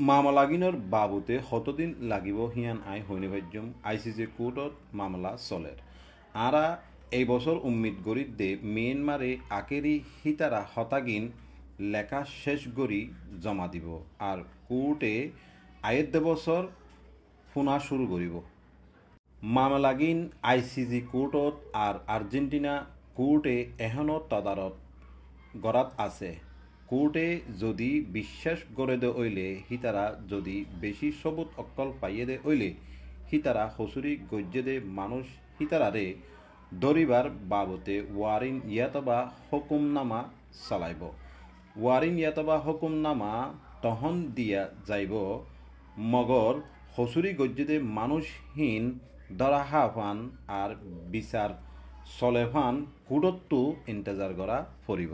মামলাগিনৰ বাবুতে কতদিন লাগিব হিয়ান আই হইনিভাজ্যম আইসিজে কোর্টত মামলা চলের আরা এই বছর উম্মিদ গরি দে মিয়ানমারে আকেরি হিতারা হতাগিন লেখা শেষ গরি জমা দিব আর কোর্টে আয়ের বছর পুনা শুরু করিব মামলাগিন আইসিজি কোর্টত আর আর্জেন্টিনা কোর্টে এখনো তদারত গড়াত আছে কোর্টে যদি বিশ্বাস করে দে ওইলে হিতারা যদি বেশি সবুত অক্কল পাইয়ে দে ওইলে হিতারা হসুরি গজ্জে দে মানুষ হিতারারে দরিবার বাবতে ওয়ারিন ইয়াতবা হুকুমনামা চালাইব ওয়ারিন ইয়াতবা হুকুমনামা তহন দিয়া যাইব মগর হসুরি গজ্জে দে মানুষহীন দরাহাফান আর বিচার চলেফান কুডত্তু ইন্তজার করা ফরিব